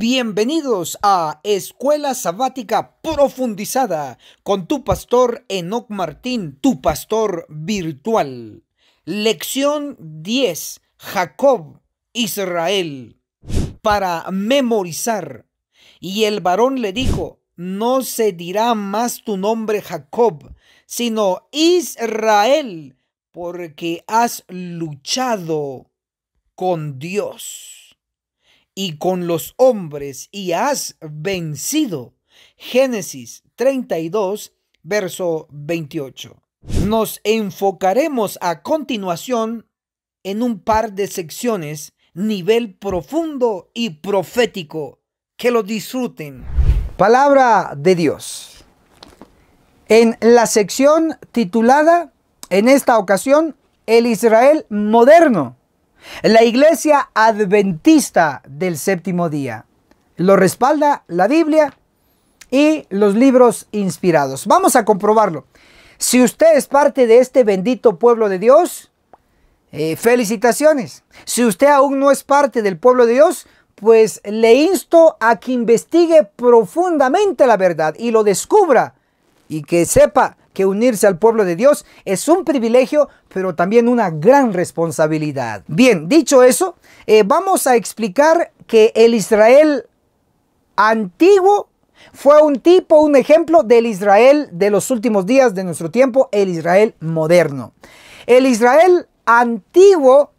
Bienvenidos a Escuela Sabática Profundizada con tu pastor Enoc Martín, tu pastor virtual. Lección 10, Jacob, Israel. Para memorizar. Y el varón le dijo: no se dirá más tu nombre Jacob, sino Israel, porque has luchado con Dios y con los hombres y has vencido. Génesis 32, verso 28. Nos enfocaremos a continuación en un par de secciones, nivel profundo y profético. Que lo disfruten. Palabra de Dios. En la sección titulada, en esta ocasión, el Israel moderno. La iglesia adventista del séptimo día. Lo respalda la Biblia y los libros inspirados. Vamos a comprobarlo. Si usted es parte de este bendito pueblo de Dios, felicitaciones. Si usted aún no es parte del pueblo de Dios, pues le insto a que investigue profundamente la verdad y lo descubra, y que sepa que unirse al pueblo de Dios es un privilegio, pero también una gran responsabilidad. Bien, dicho eso, vamos a explicar que el Israel antiguo fue un ejemplo del Israel de los últimos días de nuestro tiempo, el Israel moderno. El Israel antiguo,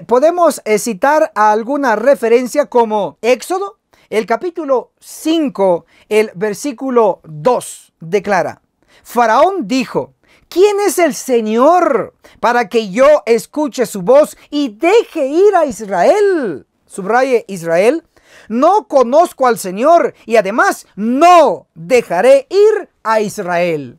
podemos citar alguna referencia como Éxodo, el capítulo 5, el versículo 2, declara: Faraón dijo: ¿quién es el Señor para que yo escuche su voz y deje ir a Israel? Subraye Israel. No conozco al Señor y además no dejaré ir a Israel.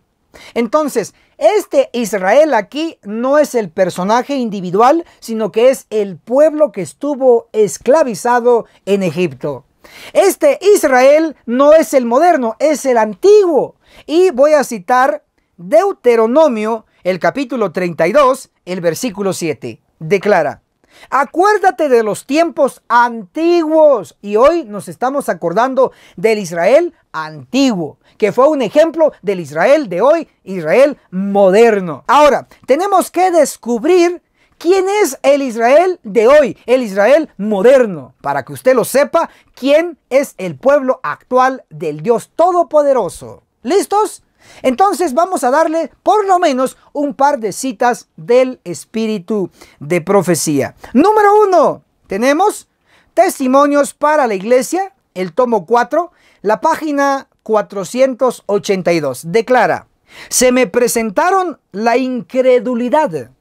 Entonces, este Israel aquí no es el personaje individual, sino que es el pueblo que estuvo esclavizado en Egipto. Este Israel no es el moderno, es el antiguo. Y voy a citar Deuteronomio, el capítulo 32, el versículo 7. Declara: acuérdate de los tiempos antiguos. Y hoy nos estamos acordando del Israel antiguo, que fue un ejemplo del Israel de hoy, Israel moderno. Ahora, tenemos que descubrir quién es el Israel de hoy, el Israel moderno, para que usted lo sepa, quién es el pueblo actual del Dios Todopoderoso. ¿Listos? Entonces vamos a darle por lo menos un par de citas del espíritu de profecía. Número 1, tenemos Testimonios para la Iglesia, el tomo 4, la página 482. Declara: se me presentaron la incredulidad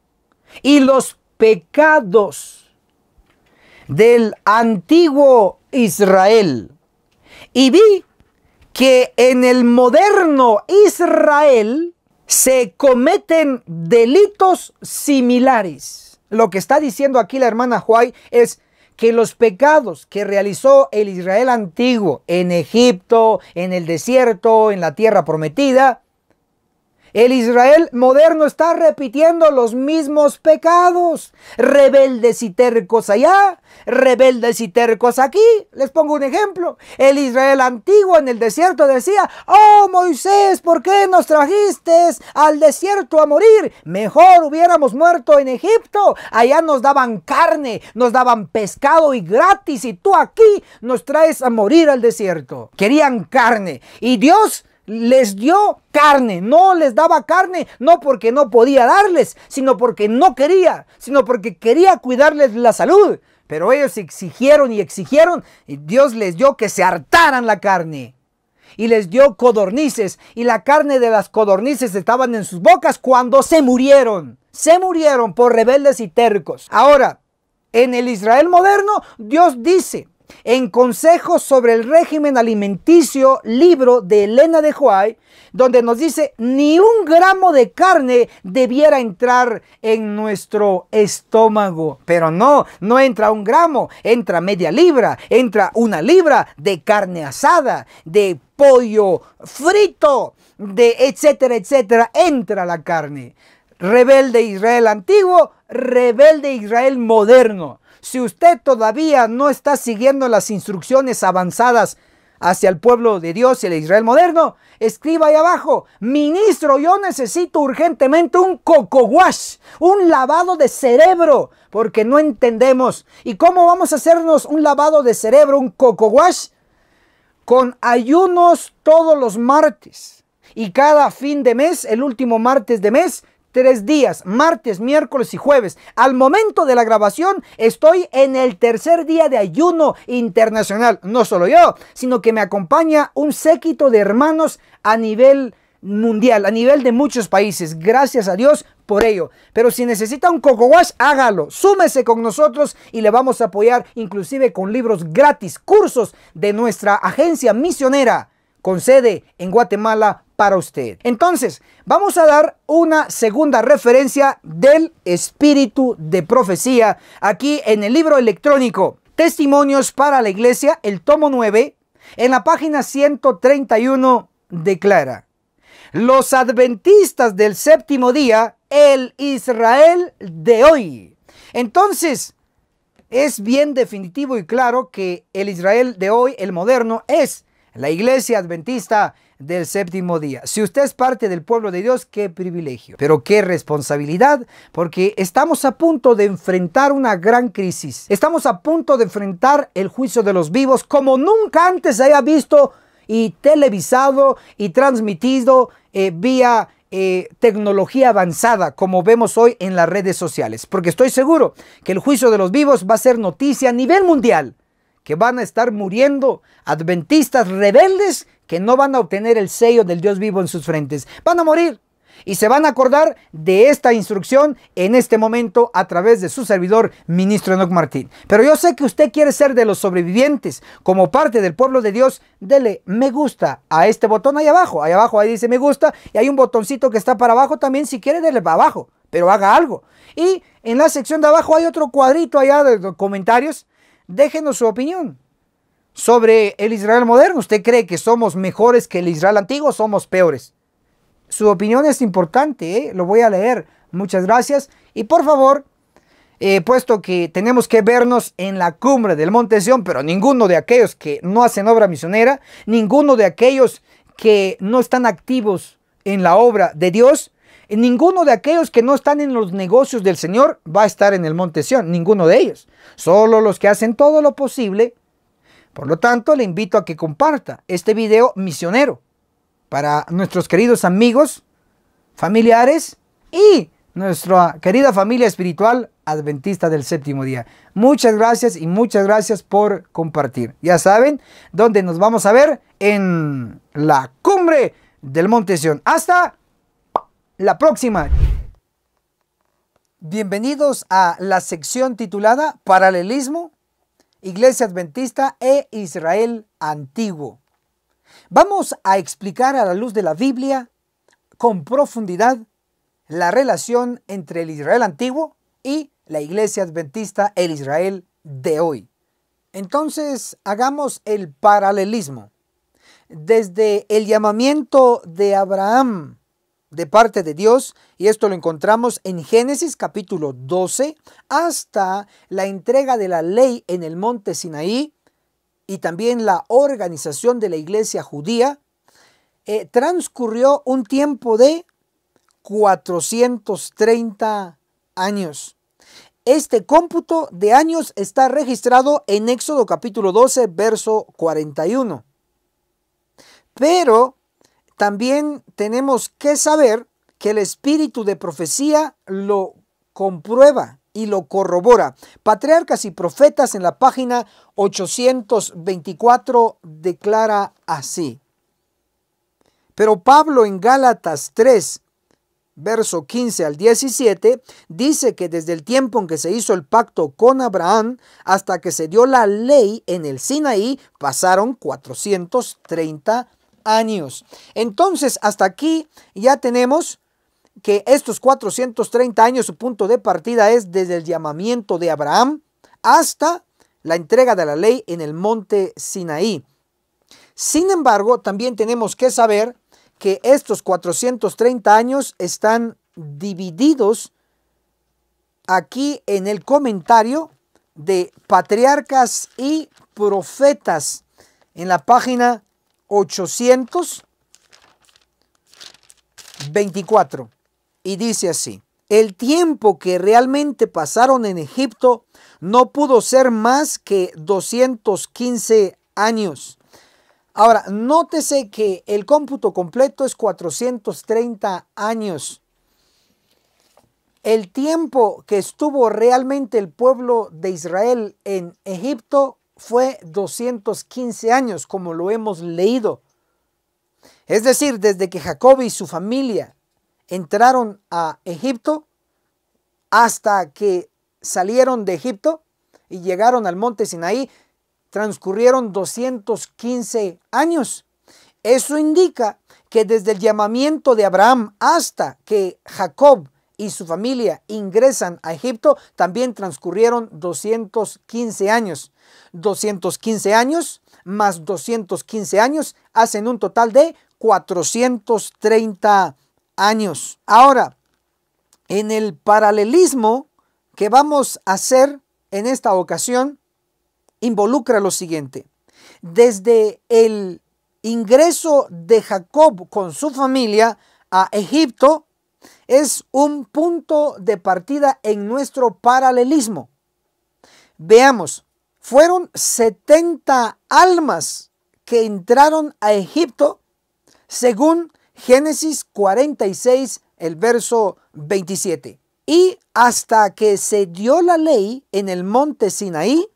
y los pecados del antiguo Israel, y vi que en el moderno Israel se cometen delitos similares. Lo que está diciendo aquí la hermana White es que los pecados que realizó el Israel antiguo en Egipto, en el desierto, en la tierra prometida, el Israel moderno está repitiendo los mismos pecados. Rebeldes y tercos allá, rebeldes y tercos aquí. Les pongo un ejemplo. El Israel antiguo en el desierto decía: oh Moisés, ¿por qué nos trajiste al desierto a morir? Mejor hubiéramos muerto en Egipto. Allá nos daban carne, nos daban pescado y gratis, y tú aquí nos traes a morir al desierto. Querían carne y Dios les dio carne. No les daba carne, no porque no podía darles, sino porque no quería, sino porque quería cuidarles la salud. Pero ellos exigieron y exigieron, y Dios les dio que se hartaran la carne. Y les dio codornices, y la carne de las codornices estaban en sus bocas cuando se murieron. Se murieron por rebeldes y tercos. Ahora, en el Israel moderno, Dios dice, en Consejos sobre el régimen alimenticio, libro de Elena de White, donde nos dice: ni un gramo de carne debiera entrar en nuestro estómago. Pero no entra un gramo, entra media libra, entra una libra de carne asada, de pollo frito, de etcétera, etcétera, entra la carne. Rebelde Israel antiguo, rebelde Israel moderno. Si usted todavía no está siguiendo las instrucciones avanzadas hacia el pueblo de Dios y el Israel moderno, escriba ahí abajo: ministro, yo necesito urgentemente un coco wash, un lavado de cerebro, porque no entendemos. ¿Y cómo vamos a hacernos un lavado de cerebro, un coco wash? Con ayunos todos los martes, y cada fin de mes, el último martes de mes, 3 días, martes, miércoles y jueves. Al momento de la grabación estoy en el tercer día de ayuno internacional. No solo yo, sino que me acompaña un séquito de hermanos a nivel mundial, a nivel de muchos países. Gracias a Dios por ello. Pero si necesita un coco wash, hágalo. Súmese con nosotros y le vamos a apoyar inclusive con libros gratis, cursos de nuestra agencia misionera con sede en Guatemala para usted. Entonces, vamos a dar una segunda referencia del espíritu de profecía aquí en el libro electrónico Testimonios para la Iglesia, el tomo 9, en la página 131 declara: los adventistas del séptimo día, el Israel de hoy. Entonces, es bien definitivo y claro que el Israel de hoy, el moderno, es la iglesia adventista del séptimo día. Si usted es parte del pueblo de Dios, qué privilegio, pero qué responsabilidad, porque estamos a punto de enfrentar una gran crisis. Estamos a punto de enfrentar el juicio de los vivos como nunca antes se haya visto y televisado y transmitido vía tecnología avanzada, como vemos hoy en las redes sociales. Porque estoy seguro que el juicio de los vivos va a ser noticia a nivel mundial, que van a estar muriendo adventistas rebeldes que no van a obtener el sello del Dios vivo en sus frentes. Van a morir y se van a acordar de esta instrucción en este momento a través de su servidor, ministro Enoch Martín. Pero yo sé que usted quiere ser de los sobrevivientes. Como parte del pueblo de Dios, dele me gusta a este botón ahí abajo. Ahí abajo ahí dice me gusta y hay un botoncito que está para abajo también. Si quiere, dele para abajo, pero haga algo. Y en la sección de abajo hay otro cuadrito allá de comentarios. Déjenos su opinión sobre el Israel moderno. ¿Usted cree que somos mejores que el Israel antiguo o somos peores? Su opinión es importante, lo voy a leer. Muchas gracias. Y por favor, puesto que tenemos que vernos en la cumbre del Monte Sión, pero ninguno de aquellos que no hacen obra misionera, ninguno de aquellos que no están activos en la obra de Dios, ninguno de aquellos que no están en los negocios del Señor va a estar en el Monte Sión, ninguno de ellos. Solo los que hacen todo lo posible. Por lo tanto, le invito a que comparta este video misionero para nuestros queridos amigos, familiares y nuestra querida familia espiritual adventista del séptimo día. Muchas gracias y muchas gracias por compartir. Ya saben dónde nos vamos a ver, en la cumbre del Monte Sión. Hasta la próxima. Bienvenidos a la sección titulada Paralelismo, Iglesia Adventista e Israel Antiguo. Vamos a explicar a la luz de la Biblia con profundidad la relación entre el Israel antiguo y la Iglesia Adventista, el Israel de hoy. Entonces, hagamos el paralelismo. Desde el llamamiento de Abraham de parte de Dios, y esto lo encontramos en Génesis capítulo 12, hasta la entrega de la ley en el monte Sinaí, y también la organización de la iglesia judía, transcurrió un tiempo de 430 años. Este cómputo de años está registrado en Éxodo capítulo 12, verso 41. Pero también tenemos que saber que el espíritu de profecía lo comprueba y lo corrobora. Patriarcas y Profetas en la página 824 declara así. Pero Pablo en Gálatas 3, verso 15 al 17, dice que desde el tiempo en que se hizo el pacto con Abraham hasta que se dio la ley en el Sinaí, pasaron 430 años. Entonces, hasta aquí ya tenemos que estos 430 años, su punto de partida es desde el llamamiento de Abraham hasta la entrega de la ley en el monte Sinaí. Sin embargo, también tenemos que saber que estos 430 años están divididos aquí en el comentario de Patriarcas y Profetas en la página 824. Y dice así: el tiempo que realmente pasaron en Egipto no pudo ser más que 215 años. Ahora, nótese que el cómputo completo es 430 años. El tiempo que estuvo realmente el pueblo de Israel en Egipto fue 215 años, como lo hemos leído. Es decir, desde que Jacob y su familia entraron a Egipto hasta que salieron de Egipto y llegaron al monte Sinaí, transcurrieron 215 años. Eso indica que desde el llamamiento de Abraham hasta que Jacob y su familia ingresan a Egipto, también transcurrieron 215 años. 215 años más 215 años hacen un total de 430 años. Ahora, en el paralelismo que vamos a hacer en esta ocasión, involucra lo siguiente: desde el ingreso de Jacob con su familia a Egipto, es un punto de partida en nuestro paralelismo. Veamos, fueron 70 almas que entraron a Egipto según Génesis 46, el verso 27. Y hasta que se dio la ley en el monte Sinaí,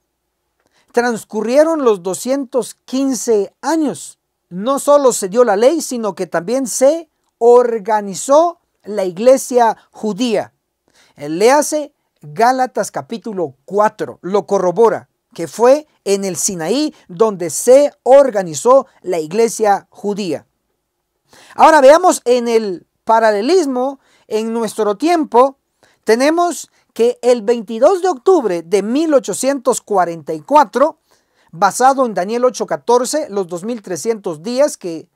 transcurrieron los 215 años. No solo se dio la ley, sino que también se organizó la iglesia judía. Léase Gálatas capítulo 4, lo corrobora, que fue en el Sinaí donde se organizó la iglesia judía. Ahora veamos en el paralelismo, en nuestro tiempo, tenemos que el 22 de octubre de 1844, basado en Daniel 8:14, los 2300 días que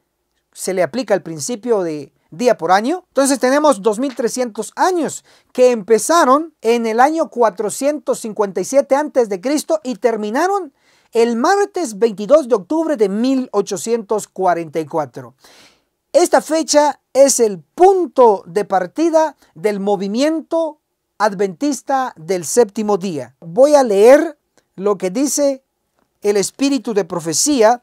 se le aplica el principio de día por año. Entonces tenemos 2300 años que empezaron en el año 457 antes de Cristo y terminaron el martes 22 de octubre de 1844. Esta fecha es el punto de partida del movimiento adventista del séptimo día. Voy a leer lo que dice el espíritu de profecía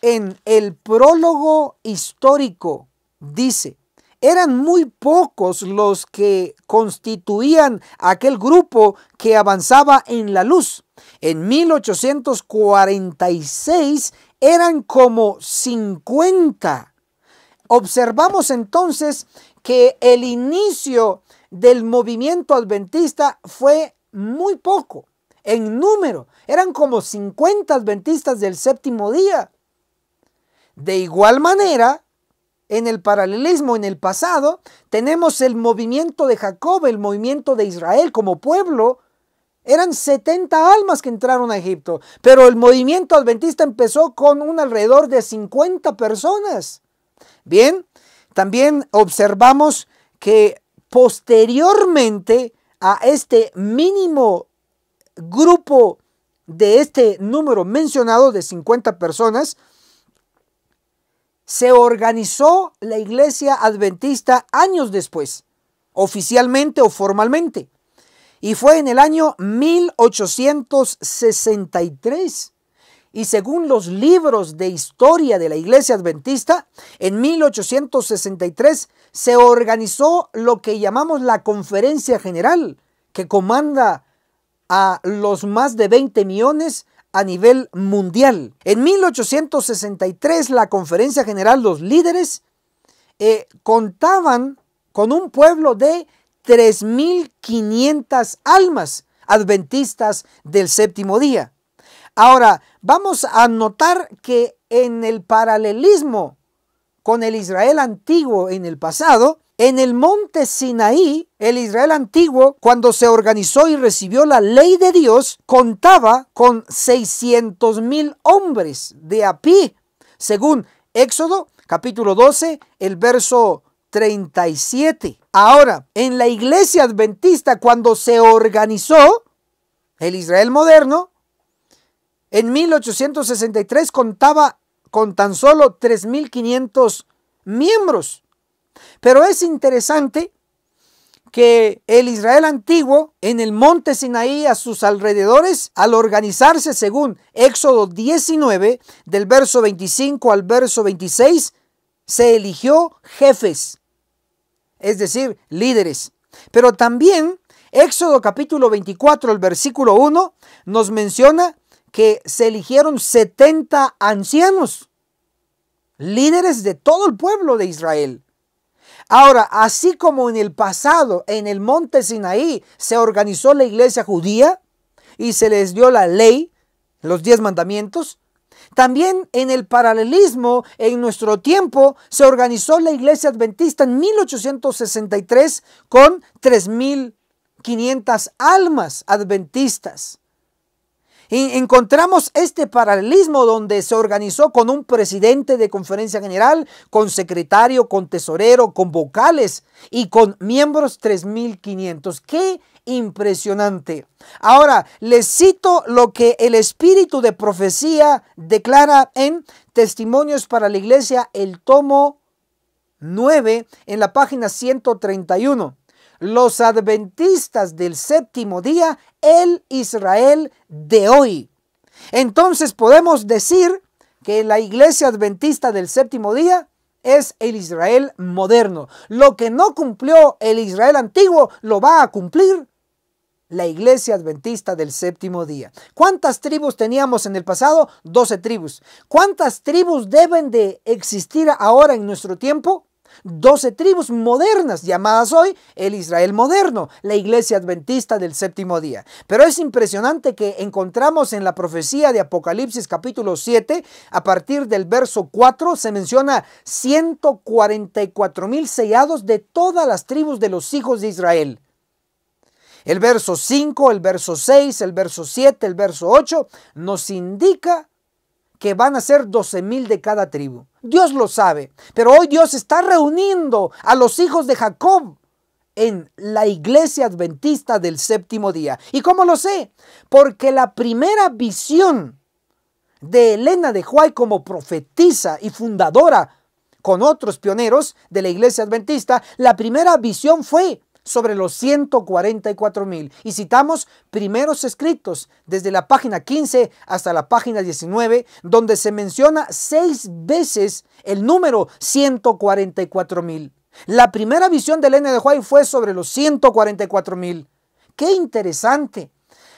en el prólogo histórico. Dice: eran muy pocos los que constituían aquel grupo que avanzaba en la luz. En 1846 eran como 50. Observamos entonces que el inicio del movimiento adventista fue muy poco en número. Eran como 50 adventistas del séptimo día. De igual manera, en el paralelismo, en el pasado, tenemos el movimiento de Jacob, el movimiento de Israel como pueblo. Eran 70 almas que entraron a Egipto, pero el movimiento adventista empezó con un alrededor de 50 personas. Bien, también observamos que posteriormente a este mínimo grupo de este número mencionado de 50 personas, se organizó la iglesia adventista años después, oficialmente o formalmente. Y fue en el año 1863. Y según los libros de historia de la iglesia adventista, en 1863 se organizó lo que llamamos la Conferencia General, que comanda a los más de 20 millones a nivel mundial. En 1863 la Conferencia General, los líderes contaban con un pueblo de 3.500 almas adventistas del séptimo día. Ahora, vamos a notar que en el paralelismo con el Israel antiguo en el pasado, en el monte Sinaí, el Israel antiguo, cuando se organizó y recibió la ley de Dios, contaba con 600,000 hombres de a pie, según Éxodo capítulo 12, el verso 37. Ahora, en la iglesia adventista, cuando se organizó, El Israel moderno en 1863 contaba con tan solo 3.500 miembros. Pero es interesante que el Israel antiguo en el monte Sinaí, a sus alrededores, al organizarse según Éxodo 19, del verso 25 al verso 26, se eligió jefes, es decir, líderes. Pero también Éxodo capítulo 24, el versículo 1, nos menciona que se eligieron 70 ancianos, líderes de todo el pueblo de Israel. Ahora, así como en el pasado, en el monte Sinaí, se organizó la iglesia judía y se les dio la ley, los 10 mandamientos, también en el paralelismo, en nuestro tiempo, se organizó la iglesia adventista en 1863 con 3.500 almas adventistas. Y encontramos este paralelismo donde se organizó con un presidente de conferencia general, con secretario, con tesorero, con vocales y con miembros 3.500. ¡Qué impresionante! Ahora, les cito lo que el Espíritu de Profecía declara en Testimonios para la Iglesia, el tomo 9, en la página 131. Los adventistas del séptimo día, el Israel de hoy. Entonces podemos decir que la iglesia adventista del séptimo día es el Israel moderno. Lo que no cumplió el Israel antiguo lo va a cumplir la iglesia adventista del séptimo día. ¿Cuántas tribus teníamos en el pasado? 12 tribus. ¿Cuántas tribus deben de existir ahora en nuestro tiempo? 12 tribus modernas, llamadas hoy el Israel moderno, la iglesia adventista del séptimo día. Pero es impresionante que encontramos en la profecía de Apocalipsis capítulo 7, a partir del verso 4, se menciona 144,000 sellados de todas las tribus de los hijos de Israel. El verso 5, el verso 6, el verso 7, el verso 8 nos indica que van a ser 12,000 de cada tribu. Dios lo sabe, pero hoy Dios está reuniendo a los hijos de Jacob en la iglesia adventista del séptimo día. ¿Y cómo lo sé? Porque la primera visión de Elena de White como profetisa y fundadora con otros pioneros de la iglesia adventista, la primera visión fue sobre los 144,000. Y citamos primeros escritos desde la página 15 hasta la página 19, donde se menciona 6 veces el número 144,000. La primera visión de Elena de White fue sobre los 144,000. ¡Qué interesante!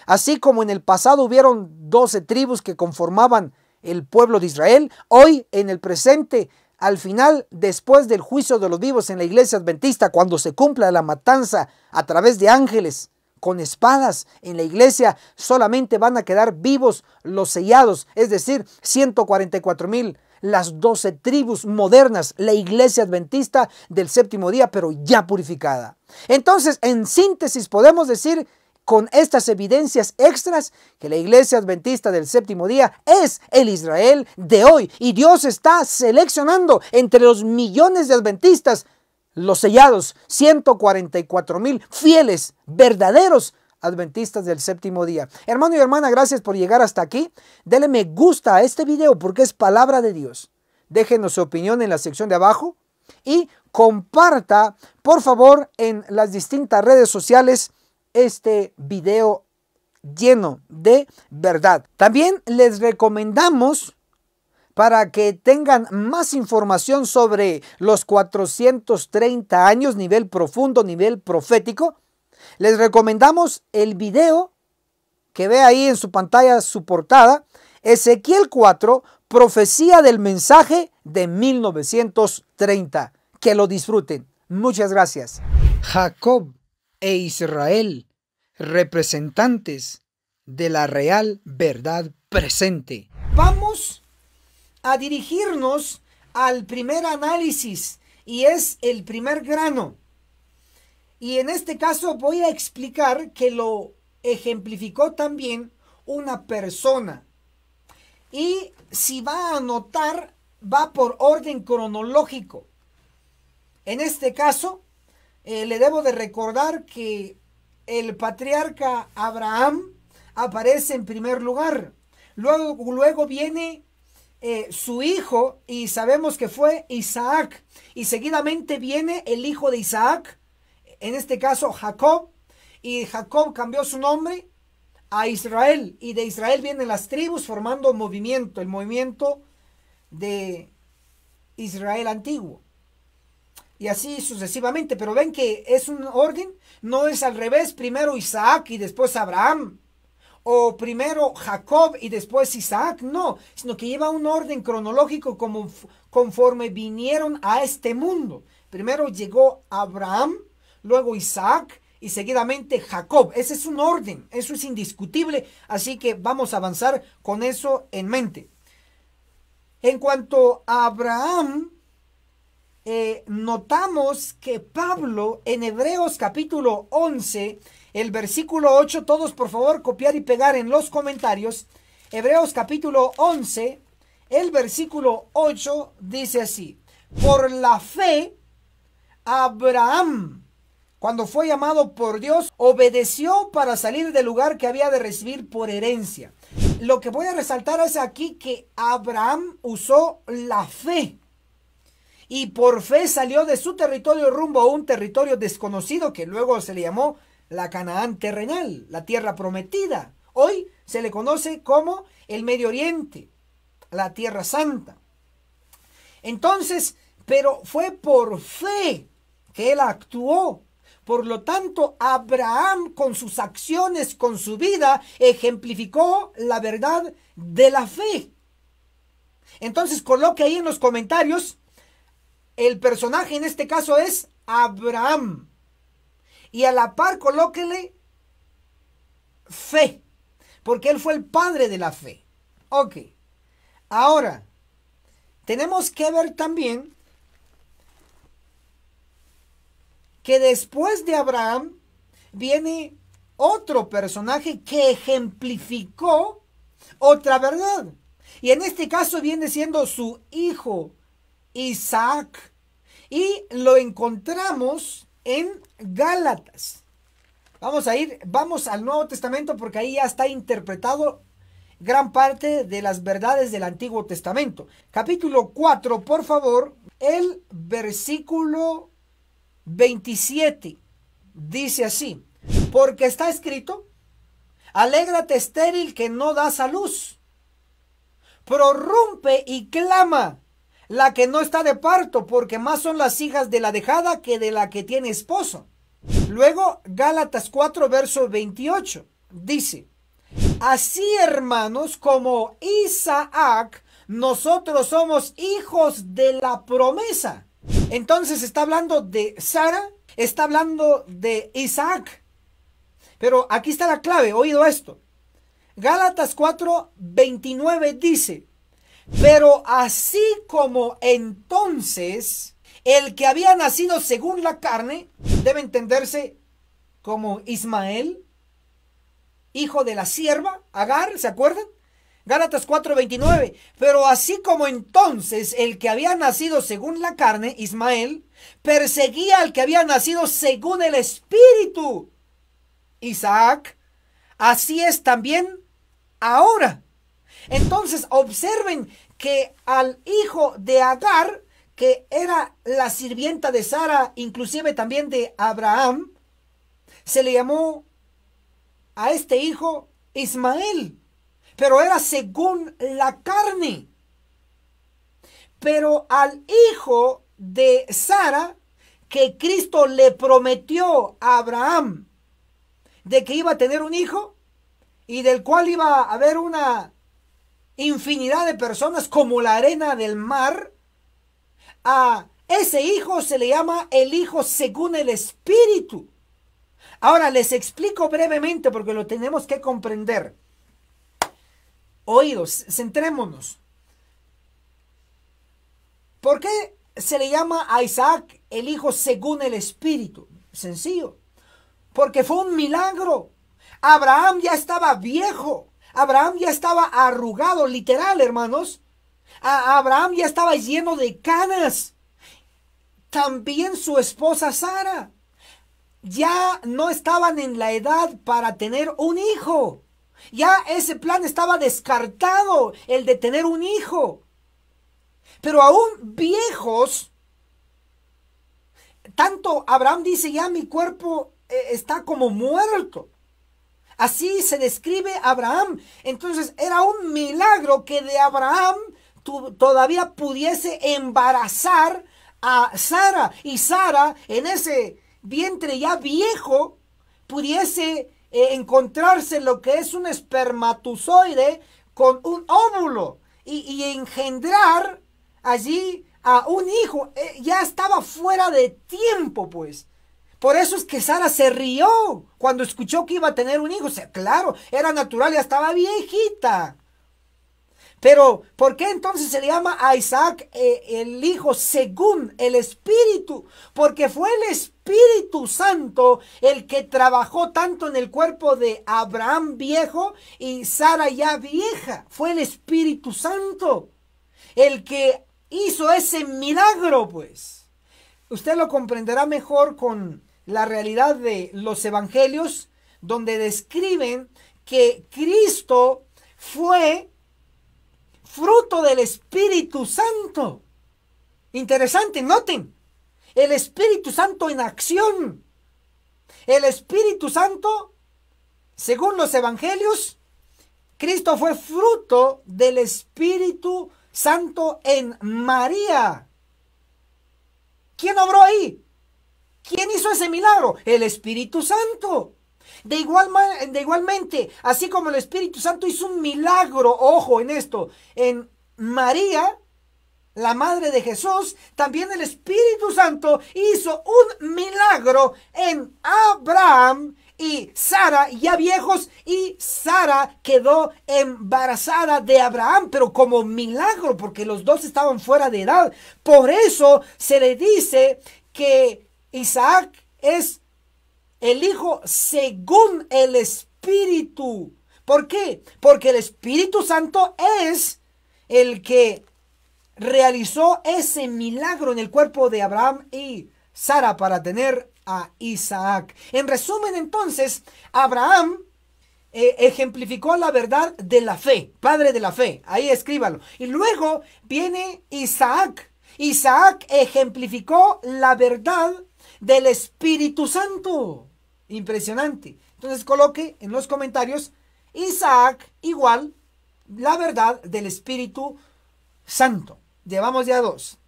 Así como en el pasado hubieron 12 tribus que conformaban el pueblo de Israel, hoy en el presente, al final, después del juicio de los vivos en la iglesia adventista, cuando se cumpla la matanza a través de ángeles con espadas en la iglesia, solamente van a quedar vivos los sellados, es decir, 144,000, las 12 tribus modernas, la iglesia adventista del séptimo día, pero ya purificada. Entonces, en síntesis, podemos decir con estas evidencias extras que la iglesia adventista del séptimo día es el Israel de hoy, y Dios está seleccionando entre los millones de adventistas los sellados, 144,000 fieles, verdaderos adventistas del séptimo día. Hermano y hermana, gracias por llegar hasta aquí. Dele me gusta a este video porque es palabra de Dios. Déjenos su opinión en la sección de abajo y comparta, por favor, en las distintas redes sociales este video lleno de verdad. También les recomendamos, para que tengan más información sobre los 430 años, nivel profundo, nivel profético, les recomendamos el video que ve ahí en su pantalla, su portada, Ezequiel 4, profecía del mensaje de 1930. Que lo disfruten. Muchas gracias. Jacob e Israel, representantes de la real verdad presente. Vamos a dirigirnos al primer análisis, y es el primer grano. Y en este caso voy a explicar que lo ejemplificó también una persona. Y si va a anotar, va por orden cronológico. En este caso, le debo de recordar que el patriarca Abraham aparece en primer lugar. Luego viene su hijo, y sabemos que fue Isaac. Y seguidamente viene el hijo de Isaac, en este caso Jacob. Y Jacob cambió su nombre a Israel. Y de Israel vienen las tribus formando un movimiento, el movimiento de Israel antiguo. Y así sucesivamente. Pero ven que es un orden, no es al revés, primero Isaac y después Abraham, o primero Jacob y después Isaac, no, sino que lleva un orden cronológico como conforme vinieron a este mundo. Primero llegó Abraham, luego Isaac y seguidamente Jacob. Ese es un orden, eso es indiscutible, así que vamos a avanzar con eso en mente. En cuanto a Abraham, notamos que Pablo en Hebreos capítulo 11, el versículo 8, todos por favor copiar y pegar en los comentarios. Hebreos capítulo 11, el versículo 8 dice así: por la fe, Abraham, cuando fue llamado por Dios, obedeció para salir del lugar que había de recibir por herencia. Lo que voy a resaltar es aquí que Abraham usó la fe. Y por fe salió de su territorio rumbo a un territorio desconocido que luego se le llamó la Canaán terrenal, la tierra prometida. Hoy se le conoce como el Medio Oriente, la Tierra Santa. Entonces, pero fue por fe que él actuó. Por lo tanto, Abraham con sus acciones, con su vida, ejemplificó la verdad de la fe. Entonces, coloque ahí en los comentarios. El personaje en este caso es Abraham. Y a la par colóquele fe, porque él fue el padre de la fe. Ok. Ahora, tenemos que ver también que después de Abraham viene otro personaje que ejemplificó otra verdad. Y en este caso viene siendo su hijo Isaac, y lo encontramos en Gálatas. Vamos al Nuevo Testamento, porque ahí ya está interpretado gran parte de las verdades del Antiguo Testamento. Capítulo 4, por favor, el versículo 27 dice así: porque está escrito: alégrate estéril que no das a luz, prorrumpe y clama la que no está de parto, porque más son las hijas de la dejada que de la que tiene esposo. Luego, Gálatas 4, verso 28, dice: así, hermanos, como Isaac, nosotros somos hijos de la promesa. Entonces está hablando de Sara, está hablando de Isaac. Pero aquí está la clave, oído esto. Gálatas 4, 29 dice: pero así como entonces el que había nacido según la carne, debe entenderse como Ismael, hijo de la sierva Agar, ¿se acuerdan? Gálatas 4:29. Pero así como entonces el que había nacido según la carne, Ismael, perseguía al que había nacido según el espíritu, Isaac, así es también ahora. Entonces observen que al hijo de Agar, que era la sirvienta de Sara, inclusive también de Abraham, se le llamó a este hijo Ismael, pero era según la carne. Pero al hijo de Sara, que Cristo le prometió a Abraham de que iba a tener un hijo y del cual iba a haber una infinidad de personas como la arena del mar, a ese hijo se le llama el hijo según el espíritu. Ahora les explico brevemente porque lo tenemos que comprender. Oídos, centrémonos. ¿Por qué se le llama a Isaac el hijo según el espíritu? Sencillo. Porque fue un milagro. Abraham ya estaba viejo. Abraham ya estaba arrugado, literal, hermanos. Abraham ya estaba lleno de canas. También su esposa Sara. Ya no estaban en la edad para tener un hijo. Ya ese plan estaba descartado, el de tener un hijo. Pero aún viejos, tanto Abraham dice, ya mi cuerpo está como muerto. Así se describe Abraham. Entonces era un milagro que de Abraham todavía pudiese embarazar a Sara. Y Sara, en ese vientre ya viejo, pudiese encontrarse lo que es un espermatozoide con un óvulo y engendrar allí a un hijo. Ya estaba fuera de tiempo, pues. Por eso es que Sara se rió cuando escuchó que iba a tener un hijo. O sea, claro, era natural, ya estaba viejita. Pero, ¿por qué entonces se le llama a Isaac el hijo según el Espíritu? Porque fue el Espíritu Santo el que trabajó tanto en el cuerpo de Abraham viejo y Sara ya vieja. Fue el Espíritu Santo el que hizo ese milagro, pues. Usted lo comprenderá mejor con la realidad de los evangelios, donde describen que Cristo fue fruto del Espíritu Santo. Interesante, noten, el Espíritu Santo en acción. El Espíritu Santo, según los evangelios, Cristo fue fruto del Espíritu Santo en María. ¿Quién obró ahí? ¿Quién hizo ese milagro? El Espíritu Santo. Igualmente, así como el Espíritu Santo hizo un milagro, ojo en esto, en María, la madre de Jesús, también el Espíritu Santo hizo un milagro en Abraham y Sara, ya viejos, y Sara quedó embarazada de Abraham, pero como milagro, porque los dos estaban fuera de edad. Por eso se le dice que Isaac es el hijo según el Espíritu. ¿Por qué? Porque el Espíritu Santo es el que realizó ese milagro en el cuerpo de Abraham y Sara para tener a Isaac. En resumen, entonces, Abraham ejemplificó la verdad de la fe, padre de la fe. Ahí escríbalo. Y luego viene Isaac. Isaac ejemplificó la verdad del Espíritu Santo. Impresionante. Entonces coloque en los comentarios Isaac igual la verdad del Espíritu Santo. Llevamos ya dos.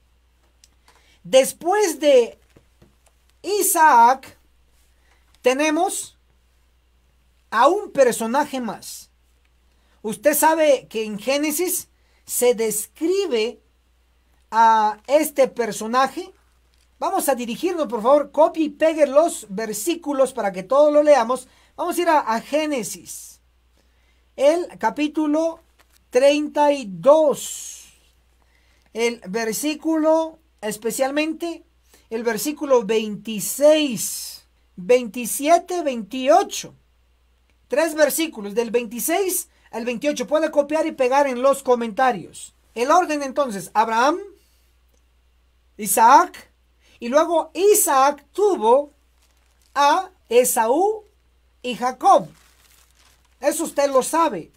Después de Isaac tenemos a un personaje más. Usted sabe que en Génesis se describe a este personaje. Vamos a dirigirnos, por favor, copie y pegue los versículos para que todos lo leamos. Vamos a ir a Génesis, el capítulo 32. El versículo, especialmente el versículo 26, 27, 28. Tres versículos, del 26 al 28. Puede copiar y pegar en los comentarios. El orden entonces, Abraham, Isaac, y luego Isaac tuvo a Esaú y Jacob. Eso usted lo sabe.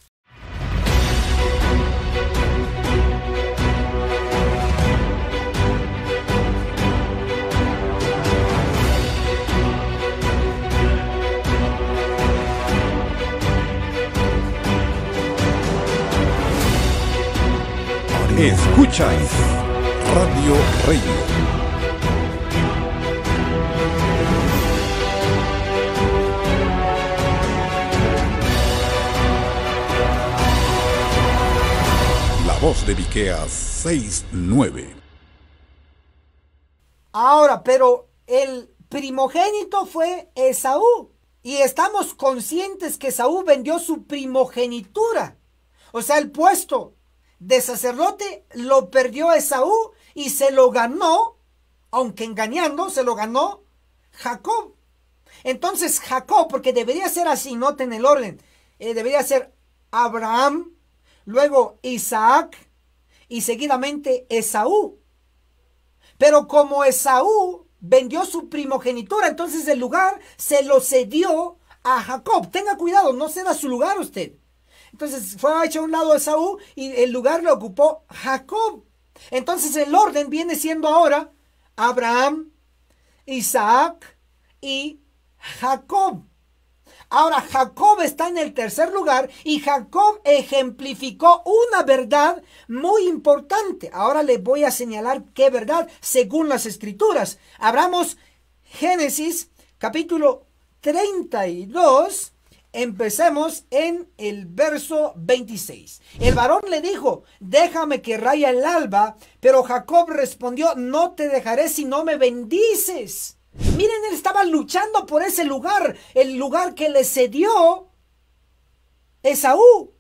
Escuchas Radio Reino. La voz de Miqueas 6:9. Ahora, pero el primogénito fue Esaú. Y estamos conscientes que Esaú vendió su primogenitura. O sea, el puesto de sacerdote lo perdió Esaú y se lo ganó, aunque engañando, se lo ganó Jacob. Entonces Jacob, porque debería ser así, noten el orden, debería ser Abraham, luego Isaac y seguidamente Esaú. Pero como Esaú vendió su primogenitura, entonces el lugar se lo cedió a Jacob. Tenga cuidado, no ceda su lugar usted. Entonces fue hecho a un lado Esaú y el lugar lo ocupó Jacob. Entonces el orden viene siendo ahora Abraham, Isaac y Jacob. Ahora Jacob está en el tercer lugar y Jacob ejemplificó una verdad muy importante. Ahora les voy a señalar qué verdad según las escrituras. Abramos Génesis capítulo 32. Empecemos en el verso 26. El varón le dijo: déjame que raya el alba. Pero Jacob respondió: no te dejaré si no me bendices. Miren, él estaba luchando por ese lugar, el lugar que le cedió Esaú.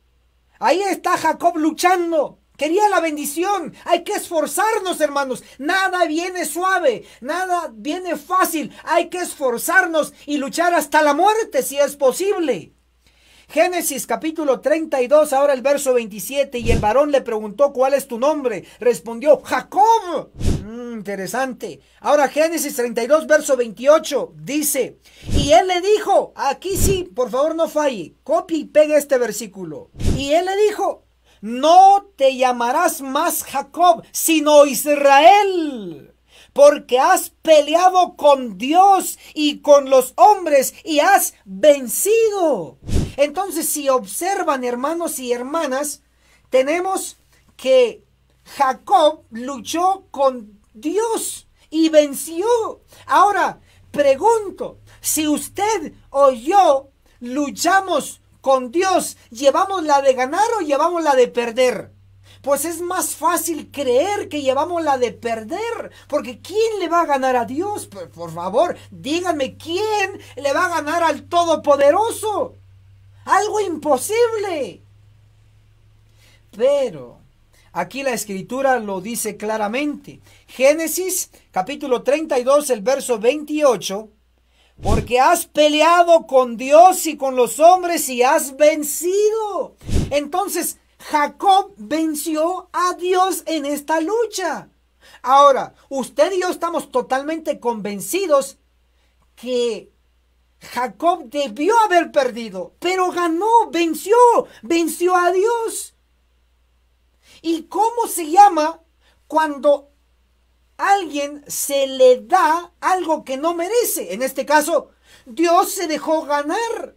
Ahí está Jacob luchando. Quería la bendición. Hay que esforzarnos, hermanos. Nada viene suave, nada viene fácil. Hay que esforzarnos y luchar hasta la muerte si es posible. Génesis capítulo 32, ahora el verso 27. Y el varón le preguntó: ¿cuál es tu nombre? Respondió: Jacob. Interesante. Ahora Génesis 32, verso 28 dice: y él le dijo, aquí sí, por favor no falle, copie y pegue este versículo. Y él le dijo: no te llamarás más Jacob, sino Israel, porque has peleado con Dios y con los hombres y has vencido. Entonces, si observan, hermanos y hermanas, tenemos que Jacob luchó con Dios y venció. Ahora, pregunto, si usted o yo luchamos con Dios, ¿llevamos la de ganar o llevamos la de perder? Pues es más fácil creer que llevamos la de perder, porque ¿quién le va a ganar a Dios? Por favor, díganme, ¿quién le va a ganar al Todopoderoso? Algo imposible. Pero aquí la escritura lo dice claramente. Génesis capítulo 32, el verso 28. Porque has peleado con Dios y con los hombres y has vencido. Entonces Jacob venció a Dios en esta lucha. Ahora, usted y yo estamos totalmente convencidos que Jacob debió haber perdido, pero ganó, venció a Dios. ¿Y cómo se llama cuando alguien se le da algo que no merece? En este caso, Dios se dejó ganar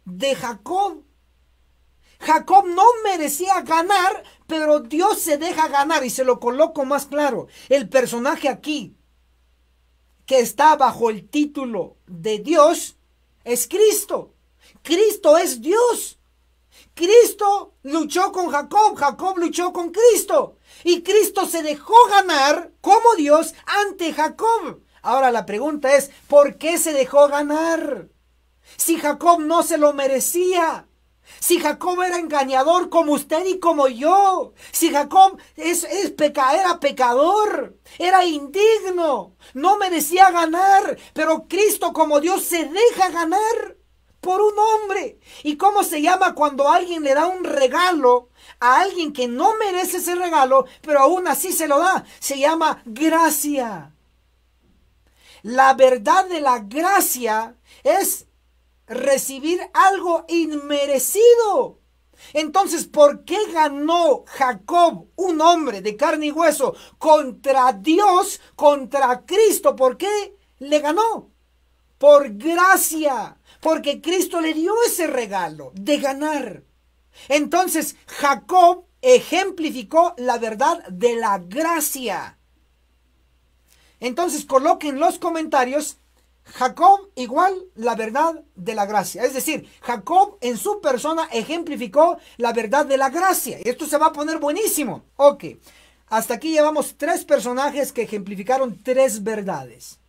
de Jacob. Jacob no merecía ganar, pero Dios se deja ganar. Y se lo coloco más claro. El personaje aquí que está bajo el título de Dios es Cristo. Cristo es Dios. Cristo luchó con Jacob, Jacob luchó con Cristo. Y Cristo se dejó ganar como Dios ante Jacob. Ahora la pregunta es, ¿por qué se dejó ganar? Si Jacob no se lo merecía. Si Jacob era engañador como usted y como yo. Si Jacob era pecador. Era indigno. No merecía ganar. Pero Cristo como Dios se deja ganar por un hombre. ¿Y cómo se llama cuando alguien le da un regalo a alguien que no merece ese regalo, pero aún así se lo da? Se llama gracia. La verdad de la gracia es recibir algo inmerecido. Entonces, ¿por qué ganó Jacob, un hombre de carne y hueso, contra Dios, contra Cristo? ¿Por qué le ganó? Por gracia, porque Cristo le dio ese regalo de ganar. Entonces, Jacob ejemplificó la verdad de la gracia. Entonces, coloquen en los comentarios Jacob igual la verdad de la gracia. Es decir, Jacob en su persona ejemplificó la verdad de la gracia. Esto se va a poner buenísimo. Ok, hasta aquí llevamos 3 personajes que ejemplificaron 3 verdades.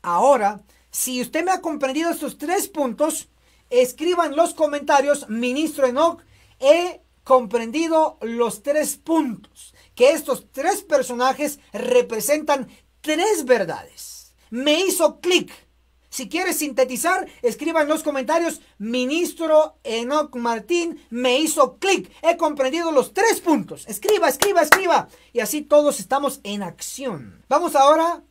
Ahora, si usted me ha comprendido estos 3 puntos, escriba en los comentarios: Ministro Enoch, he comprendido los 3 puntos. Que estos 3 personajes representan 3 verdades. Me hizo clic. Si quiere sintetizar, escriba en los comentarios: Ministro Enoch Martín, me hizo clic. He comprendido los 3 puntos. Escriba. Y así todos estamos en acción. Vamos ahora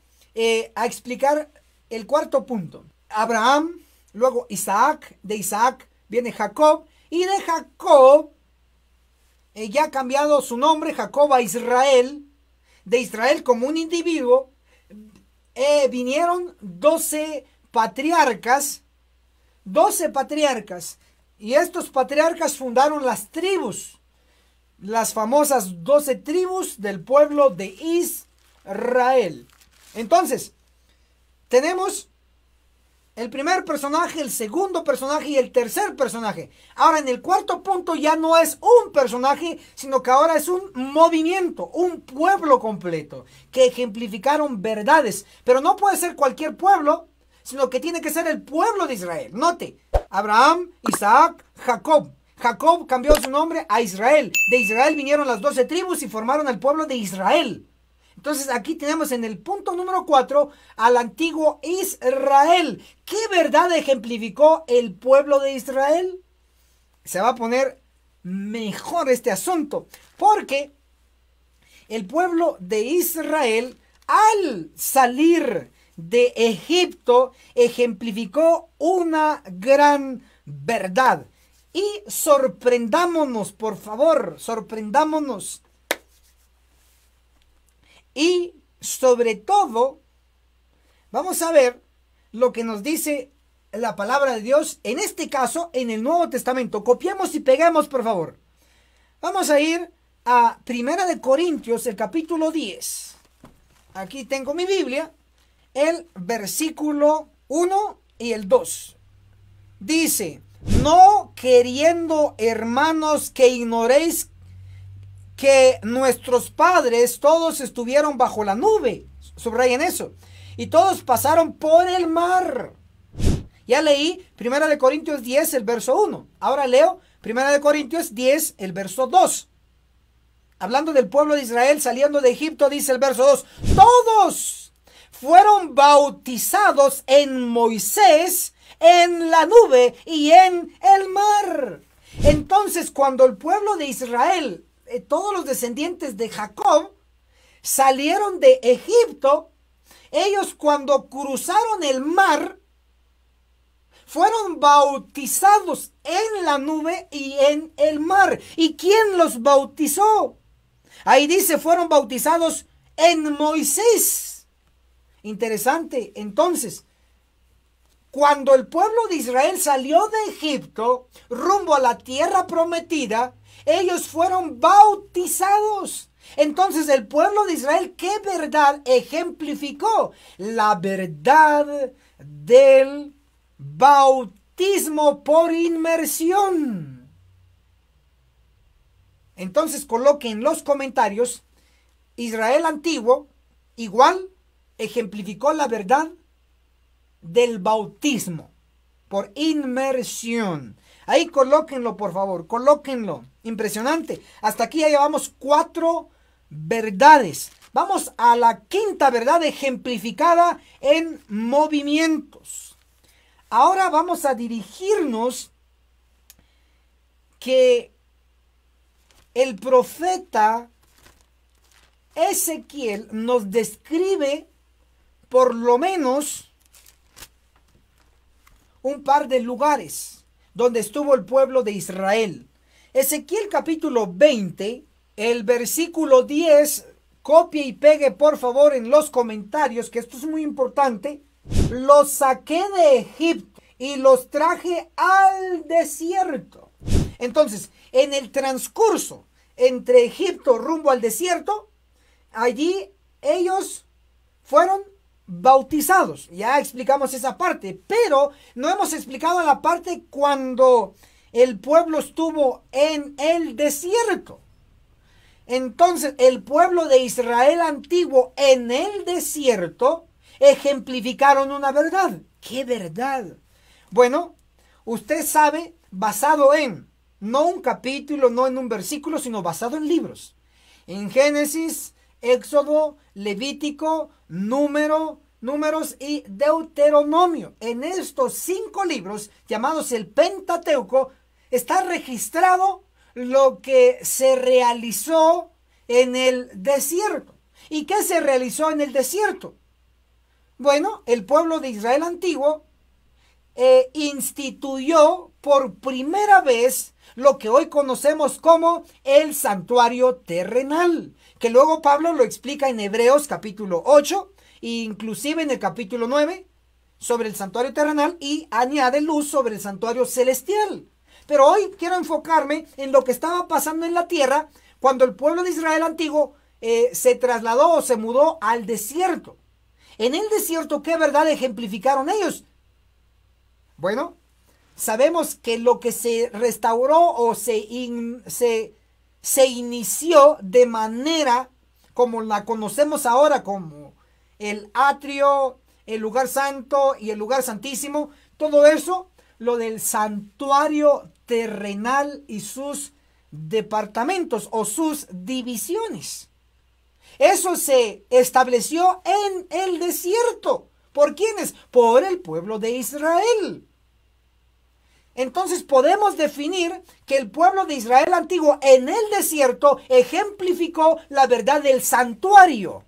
a explicar el 4.º punto. Abraham, luego Isaac, de Isaac viene Jacob y de Jacob, ya ha cambiado su nombre, Jacob, a Israel, de Israel como un individuo, vinieron 12 patriarcas, y estos patriarcas fundaron las tribus, las famosas 12 tribus del pueblo de Israel. Entonces, tenemos el primer personaje, el segundo personaje y el tercer personaje. Ahora, en el cuarto punto ya no es un personaje, sino que ahora es un movimiento, un pueblo completo, que ejemplificaron verdades. Pero no puede ser cualquier pueblo, sino que tiene que ser el pueblo de Israel. Note, Abraham, Isaac, Jacob. Jacob cambió su nombre a Israel. De Israel vinieron las 12 tribus y formaron el pueblo de Israel. Entonces aquí tenemos en el punto número 4 al antiguo Israel. ¿Qué verdad ejemplificó el pueblo de Israel? Se va a poner mejor este asunto, porque el pueblo de Israel, al salir de Egipto, ejemplificó una gran verdad. Y sorprendámonos, por favor, sorprendámonos. Y sobre todo, vamos a ver lo que nos dice la palabra de Dios, en este caso, en el Nuevo Testamento. Copiemos y peguemos, por favor. Vamos a ir a 1 Corintios, el capítulo 10. Aquí tengo mi Biblia, el versículo 1 y el 2. Dice: no queriendo, hermanos, que ignoréis que nuestros padres todos estuvieron bajo la nube. Subrayen eso. Y todos pasaron por el mar. Ya leí 1 Corintios 10, el verso 1. Ahora leo 1 Corintios 10, el verso 2. Hablando del pueblo de Israel saliendo de Egipto, dice el verso 2. Todos fueron bautizados en Moisés, en la nube y en el mar. Entonces, cuando el pueblo de Israel, todos los descendientes de Jacob, salieron de Egipto, ellos cuando cruzaron el mar, fueron bautizados en la nube y en el mar. ¿Y quién los bautizó? Ahí dice, fueron bautizados en Moisés. Interesante. Entonces, cuando el pueblo de Israel salió de Egipto rumbo a la tierra prometida, ellos fueron bautizados. Entonces el pueblo de Israel, ¿qué verdad ejemplificó? La verdad del bautismo por inmersión. Entonces coloquen en los comentarios, Israel antiguo igual ejemplificó la verdad del bautismo por inmersión. Ahí colóquenlo, por favor, colóquenlo. Impresionante. Hasta aquí ya llevamos 4 verdades. Vamos a la quinta verdad ejemplificada en movimientos. Ahora vamos a dirigirnos que el profeta Ezequiel nos describe por lo menos un par de lugares donde estuvo el pueblo de Israel. Ezequiel capítulo 20, el versículo 10, copie y pegue por favor en los comentarios, que esto es muy importante. Los saqué de Egipto y los traje al desierto. Entonces, en el transcurso entre Egipto rumbo al desierto, allí ellos fueron bautizados. Ya explicamos esa parte, pero no hemos explicado la parte cuando el pueblo estuvo en el desierto. Entonces, el pueblo de Israel antiguo en el desierto ejemplificaron una verdad. ¿Qué verdad? Bueno, usted sabe, basado en, no un capítulo, no en un versículo, sino basado en libros. En Génesis, Éxodo, Levítico, Números y Deuteronomio. En estos 5 libros, llamados el Pentateuco, está registrado lo que se realizó en el desierto. ¿Y qué se realizó en el desierto? Bueno, el pueblo de Israel antiguo instituyó por primera vez lo que hoy conocemos como el santuario terrenal, que luego Pablo lo explica en Hebreos capítulo 8, e inclusive en el capítulo 9, sobre el santuario terrenal, y añade luz sobre el santuario celestial. Pero hoy quiero enfocarme en lo que estaba pasando en la tierra cuando el pueblo de Israel antiguo se trasladó o se mudó al desierto. En el desierto, ¿qué verdad ejemplificaron ellos? Bueno, sabemos que lo que se restauró o se inició de manera como la conocemos ahora, como el atrio, el lugar santo y el lugar santísimo, todo eso, lo del santuario terrenal y sus departamentos o sus divisiones. Eso se estableció en el desierto. ¿Por quiénes? Por el pueblo de Israel. Entonces podemos definir que el pueblo de Israel antiguo en el desierto ejemplificó la verdad del santuario.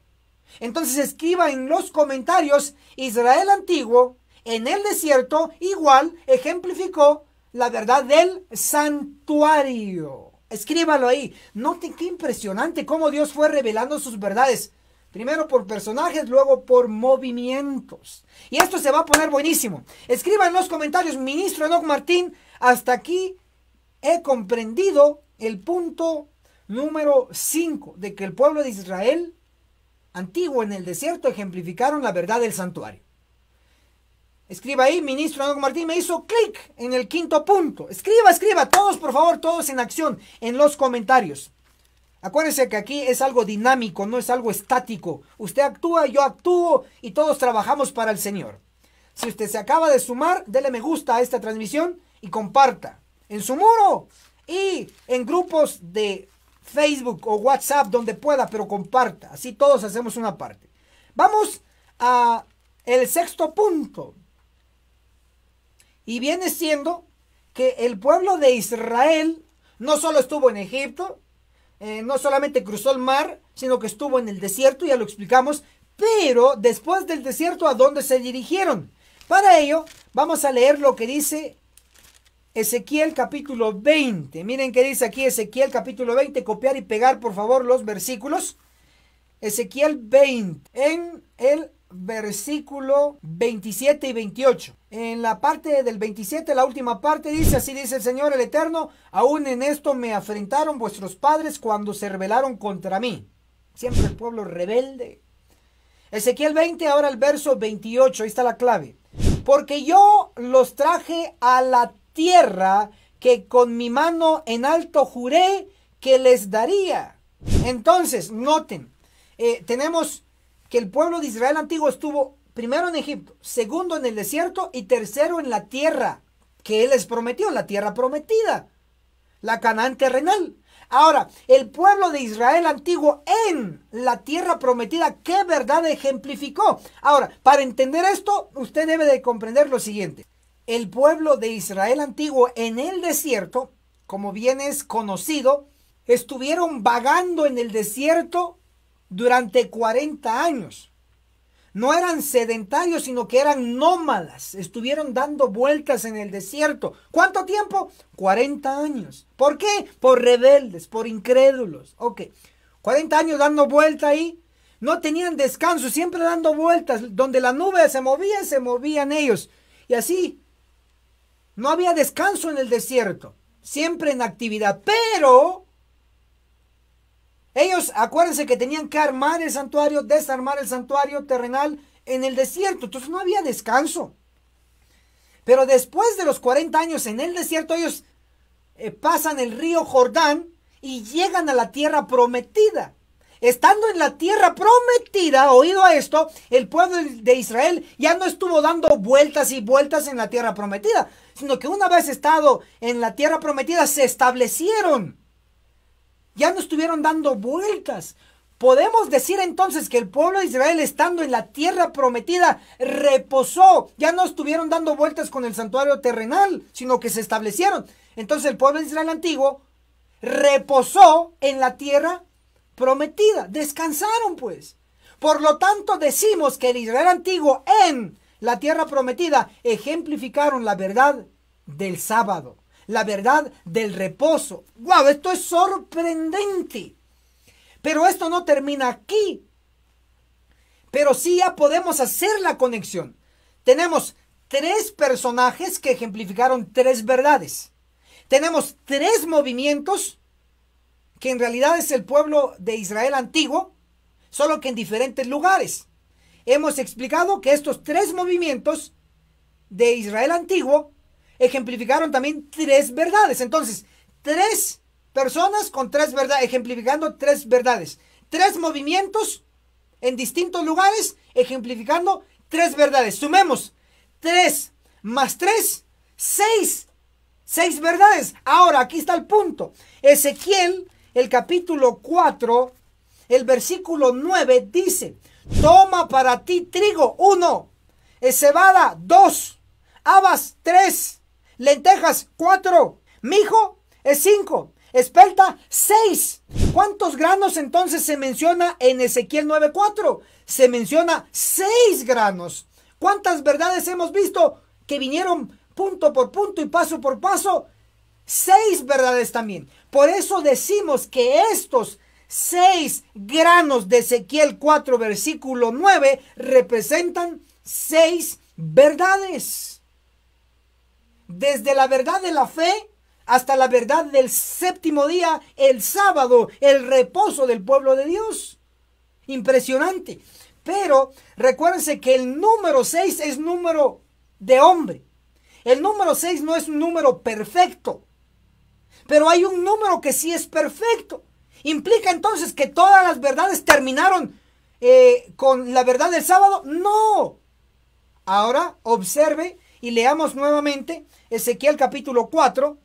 Entonces escriba en los comentarios: Israel antiguo en el desierto igual ejemplificó la verdad del santuario. Escríbalo ahí. Noten qué impresionante cómo Dios fue revelando sus verdades. Primero por personajes, luego por movimientos. Y esto se va a poner buenísimo. Escriba en los comentarios: Ministro Enoch Martín, hasta aquí he comprendido el punto número 5 de que el pueblo de Israel antiguo en el desierto ejemplificaron la verdad del santuario. Escriba ahí: Ministro Enoch Martín, me hizo clic en el 5.º punto. Escriba, todos por favor, todos en acción, en los comentarios. Acuérdense que aquí es algo dinámico, no es algo estático. Usted actúa, yo actúo y todos trabajamos para el Señor. Si usted se acaba de sumar, dele me gusta a esta transmisión y comparta en su muro y en grupos de Facebook o WhatsApp donde pueda, pero comparta. Así todos hacemos una parte. Vamos a el 6.º punto. Y viene siendo que el pueblo de Israel no solo estuvo en Egipto, no solamente cruzó el mar, sino que estuvo en el desierto, ya lo explicamos. Pero después del desierto, ¿a dónde se dirigieron? Para ello, vamos a leer lo que dice Ezequiel capítulo 20. Miren qué dice aquí Ezequiel capítulo 20. Copiar y pegar, por favor, los versículos. Ezequiel 20, en el versículo 27 y 28. En la parte del 27, la última parte, dice: así dice el Señor el Eterno, aún en esto me afrentaron vuestros padres cuando se rebelaron contra mí. Siempre el pueblo rebelde. Ezequiel 20, ahora el verso 28, ahí está la clave. Porque yo los traje a la tierra que con mi mano en alto juré que les daría. Entonces, noten, tenemos que el pueblo de Israel antiguo estuvo primero en Egipto, segundo en el desierto y tercero en la tierra que Él les prometió, la tierra prometida, la Canaán terrenal. Ahora, el pueblo de Israel antiguo en la tierra prometida, ¿qué verdad ejemplificó? Ahora, para entender esto, usted debe de comprender lo siguiente. El pueblo de Israel antiguo en el desierto, como bien es conocido, estuvieron vagando en el desierto durante 40 años. No eran sedentarios, sino que eran nómadas. Estuvieron dando vueltas en el desierto. ¿Cuánto tiempo? 40 años. ¿Por qué? Por rebeldes, por incrédulos. Ok. 40 años dando vuelta ahí. No tenían descanso, siempre dando vueltas. Donde la nube se movían ellos. Y así, no había descanso en el desierto. Siempre en actividad. Pero ellos, acuérdense que tenían que armar el santuario, desarmar el santuario terrenal en el desierto. Entonces no había descanso. Pero después de los 40 años en el desierto, ellos pasan el río Jordán y llegan a la tierra prometida. Estando en la tierra prometida, oído a esto, el pueblo de Israel ya no estuvo dando vueltas y vueltas en la tierra prometida, sino que una vez estado en la tierra prometida, se establecieron. Ya no estuvieron dando vueltas. Podemos decir entonces que el pueblo de Israel, estando en la tierra prometida, reposó. Ya no estuvieron dando vueltas con el santuario terrenal, sino que se establecieron. Entonces el pueblo de Israel antiguo reposó en la tierra prometida. Descansaron pues. Por lo tanto decimos que el Israel antiguo en la tierra prometida, ejemplificaron la verdad del sábado, la verdad del reposo. ¡Wow! Esto es sorprendente. Pero esto no termina aquí. Pero sí ya podemos hacer la conexión. Tenemos 3 personajes que ejemplificaron 3 verdades. Tenemos 3 movimientos que en realidad es el pueblo de Israel antiguo, solo que en diferentes lugares. Hemos explicado que estos 3 movimientos de Israel antiguo ejemplificaron también 3 verdades. Entonces, 3 personas con 3 verdades, ejemplificando 3 verdades. 3 movimientos en distintos lugares, ejemplificando 3 verdades. Sumemos 3 más 3, 6. 6 verdades. Ahora, aquí está el punto. Ezequiel, el capítulo 4, el versículo 9 dice: toma para ti trigo 1, cebada 2, habas 3, lentejas 4, mijo es 5, espelta 6. ¿Cuántos granos entonces se menciona en Ezequiel 9:4? Se menciona 6 granos. ¿Cuántas verdades hemos visto que vinieron punto por punto y paso por paso? 6 verdades también. Por eso decimos que estos 6 granos de Ezequiel 4 versículo 9 representan 6 verdades. Desde la verdad de la fe hasta la verdad del séptimo día, el sábado, el reposo del pueblo de Dios. Impresionante. Pero recuérdense que el número 6 es número de hombre. El número 6 no es un número perfecto. Pero hay un número que sí es perfecto. ¿Implica entonces que todas las verdades terminaron con la verdad del sábado? No. Ahora observe y leamos nuevamente Ezequiel capítulo 4,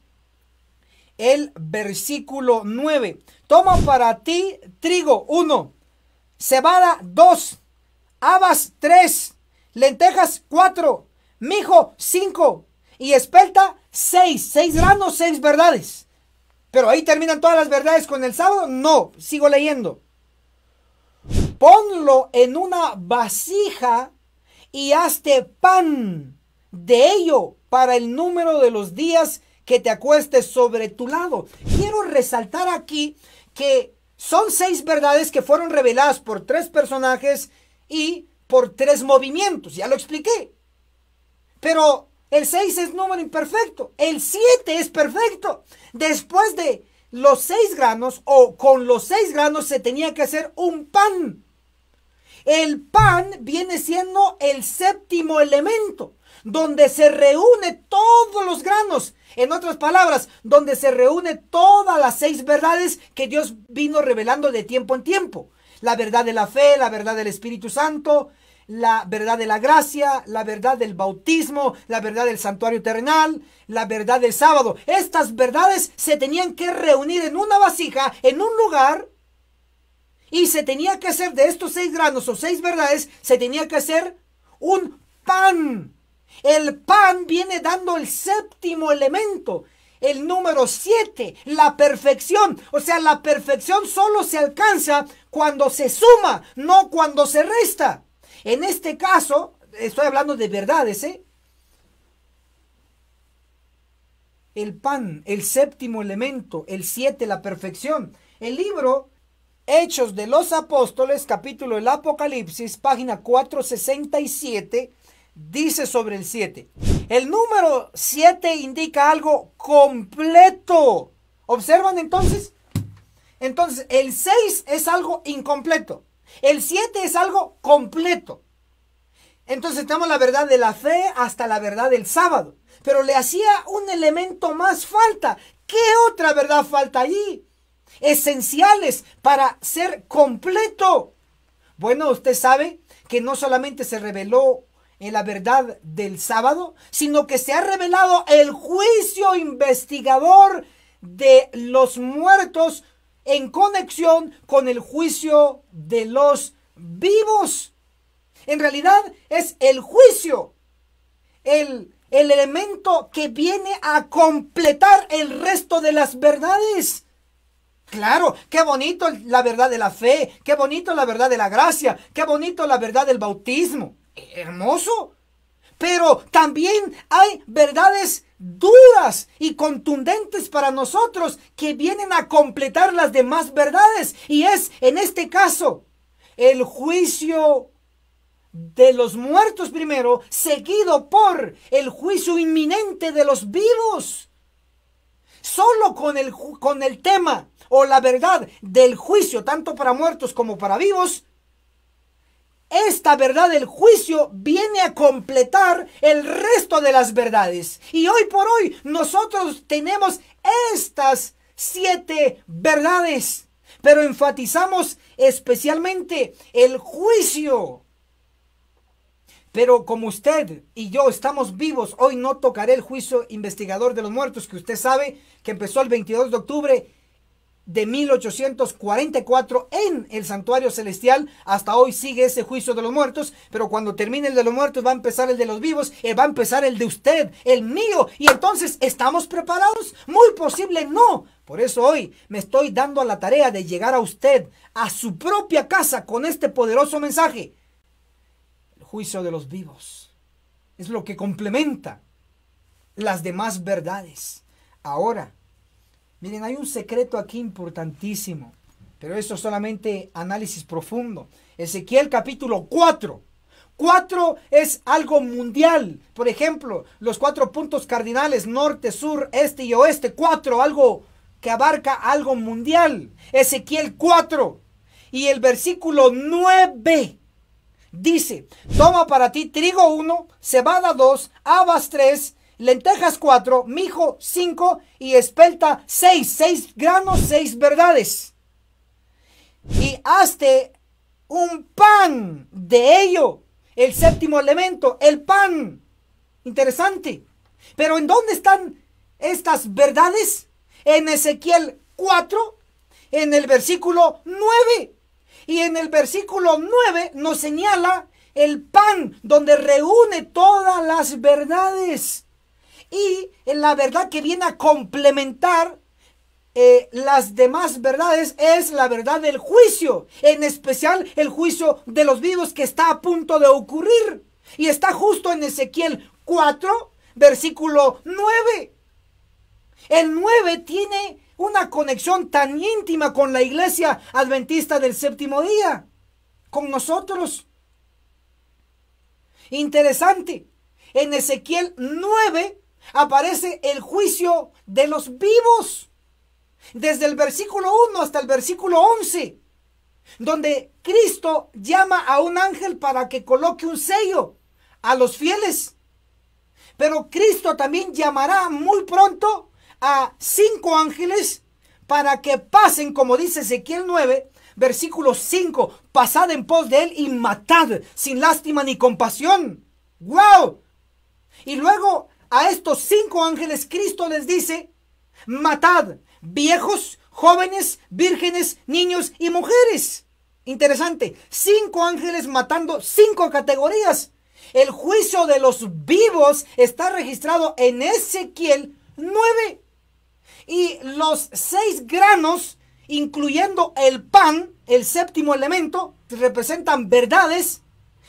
el versículo 9. Toma para ti trigo 1, cebada 2, habas 3, lentejas 4, mijo 5 y espelta 6. 6 granos, 6 verdades. Pero ahí terminan todas las verdades con el sábado. No, sigo leyendo. Ponlo en una vasija y hazte pan de ello para el número de los días que te acuestes sobre tu lado. Quiero resaltar aquí que son 6 verdades que fueron reveladas por 3 personajes y por 3 movimientos. Ya lo expliqué. Pero el 6 es número imperfecto. El 7 es perfecto. Después de los 6 granos o con los 6 granos se tenía que hacer un pan. El pan viene siendo el séptimo elemento, donde se reúne todos los granos. En otras palabras, donde se reúne todas las 6 verdades que Dios vino revelando de tiempo en tiempo. La verdad de la fe, la verdad del Espíritu Santo, la verdad de la gracia, la verdad del bautismo, la verdad del santuario terrenal, la verdad del sábado. Estas verdades se tenían que reunir en una vasija, en un lugar, y se tenía que hacer de estos 6 granos o 6 verdades, se tenía que hacer un pan. El pan viene dando el séptimo elemento, el número 7, la perfección. O sea, la perfección solo se alcanza cuando se suma, no cuando se resta. En este caso, estoy hablando de verdades, El pan, el séptimo elemento, el 7, la perfección. El libro Hechos de los Apóstoles, capítulo del Apocalipsis, página 467, dice sobre el 7. El número 7 indica algo completo. ¿Observan entonces? Entonces, el 6 es algo incompleto. El 7 es algo completo. Entonces tenemos la verdad de la fe hasta la verdad del sábado. Pero le hacía un elemento más falta. ¿Qué otra verdad falta allí? Esenciales para ser completo. Bueno, usted sabe que no solamente se reveló en la verdad del sábado, sino que se ha revelado el juicio investigador de los muertos en conexión con el juicio de los vivos. En realidad es el juicio, el elemento que viene a completar el resto de las verdades. Claro, qué bonito la verdad de la fe, qué bonito la verdad de la gracia, qué bonito la verdad del bautismo. Hermoso. Pero también hay verdades duras y contundentes para nosotros que vienen a completar las demás verdades. Y es, en este caso, el juicio de los muertos primero, seguido por el juicio inminente de los vivos. Solo con el tema o la verdad del juicio, tanto para muertos como para vivos, esta verdad del juicio viene a completar el resto de las verdades. Y hoy por hoy nosotros tenemos estas 7 verdades, pero enfatizamos especialmente el juicio. Pero como usted y yo estamos vivos, hoy no tocaré el juicio investigador de los muertos, que usted sabe que empezó el 22 de octubre de 1844 en el santuario celestial. Hasta hoy sigue ese juicio de los muertos, pero cuando termine el de los muertos va a empezar el de los vivos, va a empezar el de usted, el mío. Y entonces, ¿estamos preparados? Muy posible no. Por eso hoy me estoy dando a la tarea de llegar a usted, a su propia casa, con este poderoso mensaje. El juicio de los vivos es lo que complementa las demás verdades. Ahora, miren, hay un secreto aquí importantísimo, pero eso es solamente análisis profundo. Ezequiel capítulo 4. 4 es algo mundial. Por ejemplo, los 4 puntos cardinales, norte, sur, este y oeste. 4, algo que abarca algo mundial. Ezequiel 4. Y el versículo 9 dice: toma para ti trigo 1, cebada 2, habas 3, lentejas 4, mijo 5 y espelta 6. 6 granos, 6 verdades. Y hazte un pan de ello. El 7º elemento, el pan. Interesante. Pero ¿en dónde están estas verdades? En Ezequiel 4, en el versículo 9. Y en el versículo 9 nos señala el pan, donde reúne todas las verdades. Y la verdad que viene a complementar las demás verdades es la verdad del juicio, en especial el juicio de los vivos que está a punto de ocurrir. Y está justo en Ezequiel 4, versículo 9. El 9 tiene una conexión tan íntima con la iglesia adventista del 7º día, con nosotros. Interesante, en Ezequiel 9 aparece el juicio de los vivos, desde el versículo 1 hasta el versículo 11, donde Cristo llama a un ángel para que coloque un sello a los fieles. Pero Cristo también llamará muy pronto a 5 ángeles para que pasen, como dice Ezequiel 9, versículo 5, pasad en pos de él y matad sin lástima ni compasión. ¡Wow! Y luego a estos 5 ángeles Cristo les dice: matad viejos, jóvenes, vírgenes, niños y mujeres. Interesante, 5 ángeles matando 5 categorías. El juicio de los vivos está registrado en Ezequiel 9. Y los 6 granos, incluyendo el pan, el 7º elemento, representan verdades.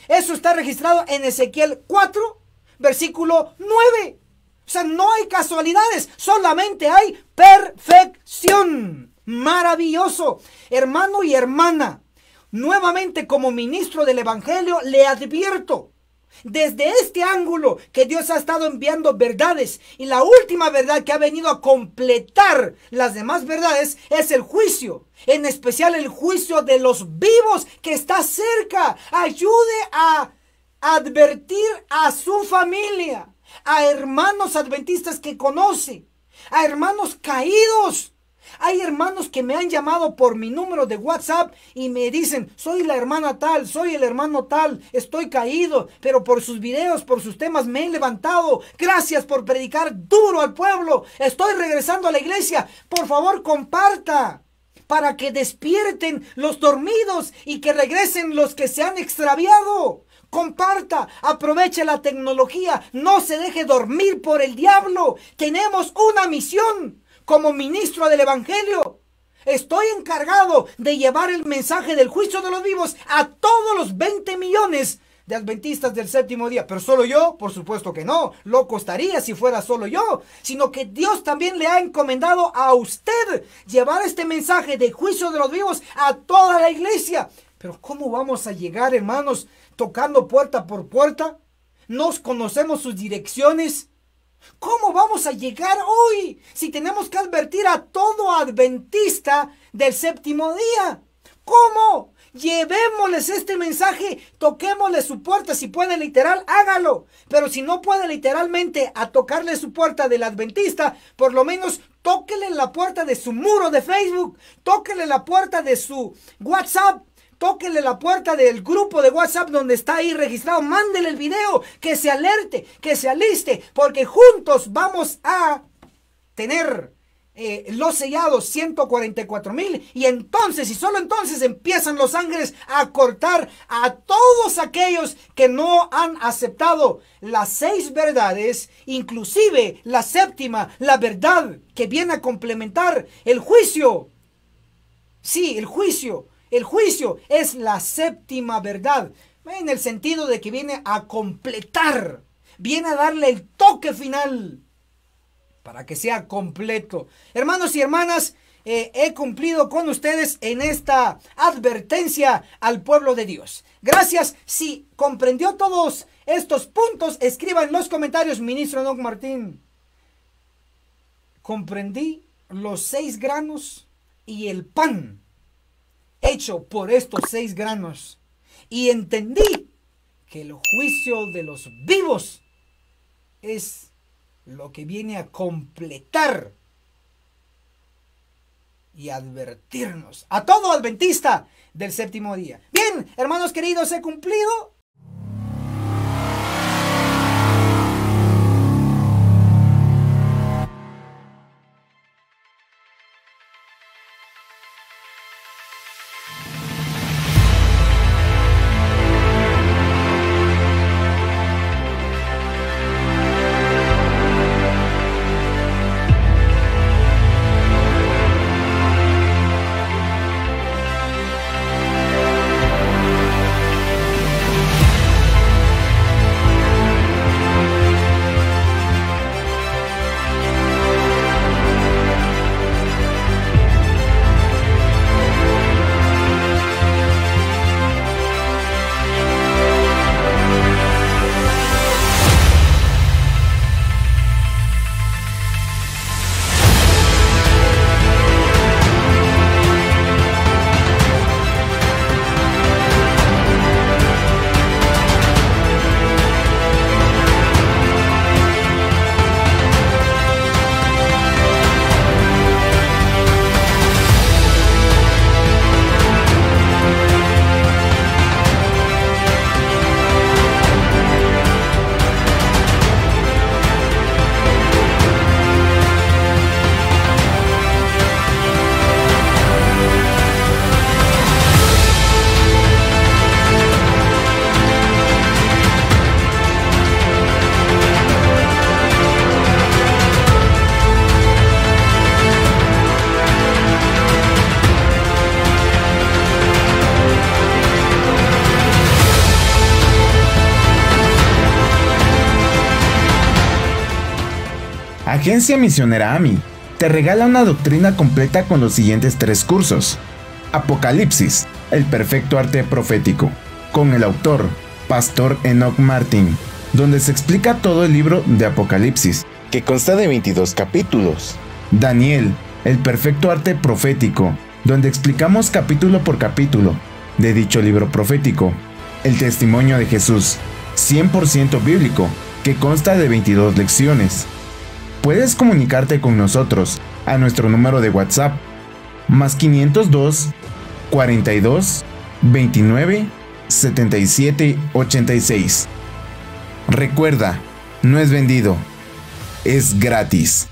Eso está registrado en Ezequiel 4, versículo 9. O sea, no hay casualidades, solamente hay perfección. Maravilloso. Hermano y hermana, nuevamente como ministro del Evangelio le advierto, desde este ángulo, que Dios ha estado enviando verdades, y la última verdad que ha venido a completar las demás verdades es el juicio, en especial el juicio de los vivos que está cerca. Ayude a advertir a su familia, a hermanos adventistas que conoce, a hermanos caídos. Hay hermanos que me han llamado por mi número de WhatsApp y me dicen: soy la hermana tal, soy el hermano tal, estoy caído, pero por sus videos, por sus temas me he levantado. Gracias por predicar duro al pueblo. Estoy regresando a la iglesia. Por favor, comparta para que despierten los dormidos y que regresen los que se han extraviado. Comparta, aproveche la tecnología, no se deje dormir por el diablo. Tenemos una misión. Como ministro del Evangelio, estoy encargado de llevar el mensaje del juicio de los vivos a todos los 20 millones de adventistas del séptimo día. ¿Pero solo yo? Por supuesto que no. Loco estaría si fuera solo yo. Sino que Dios también le ha encomendado a usted llevar este mensaje de juicio de los vivos a toda la iglesia. Pero ¿cómo vamos a llegar, hermanos, tocando puerta por puerta? ¿Nos conocemos sus direcciones? ¿Cómo vamos a llegar hoy si tenemos que advertir a todo adventista del séptimo día? ¿Cómo? Llevémosles este mensaje, toquémosle su puerta. Si puede literal, hágalo. Pero si no puede literalmente a tocarle su puerta del adventista, por lo menos tóquele la puerta de su muro de Facebook, tóquele la puerta de su WhatsApp, tóquele la puerta del grupo de WhatsApp donde está ahí registrado. Mándele el video, que se alerte, que se aliste, porque juntos vamos a tener los sellados 144,000, y entonces, y solo entonces, empiezan los ángeles a cortar a todos aquellos que no han aceptado las 6 verdades, inclusive la séptima, la verdad que viene a complementar el juicio. Sí, el juicio. El juicio es la séptima verdad, en el sentido de que viene a completar, viene a darle el toque final para que sea completo. Hermanos y hermanas, he cumplido con ustedes en esta advertencia al pueblo de Dios. Gracias. Si comprendió todos estos puntos, escriba en los comentarios: ministro Enoch Martín, comprendí los 6 granos y el pan hecho por estos 6 granos, y entendí que el juicio de los vivos es lo que viene a completar y advertirnos a todo adventista del séptimo día. Bien, hermanos queridos, he cumplido. Agencia Misionera AMI te regala una doctrina completa con los siguientes 3 cursos. Apocalipsis, el perfecto arte profético, con el autor, Pastor Enoch Martín, donde se explica todo el libro de Apocalipsis, que consta de 22 capítulos. Daniel, el perfecto arte profético, donde explicamos capítulo por capítulo de dicho libro profético. El testimonio de Jesús, 100% bíblico, que consta de 22 lecciones. Puedes comunicarte con nosotros a nuestro número de WhatsApp, más 502 42 29 77 86. Recuerda, no es vendido, es gratis.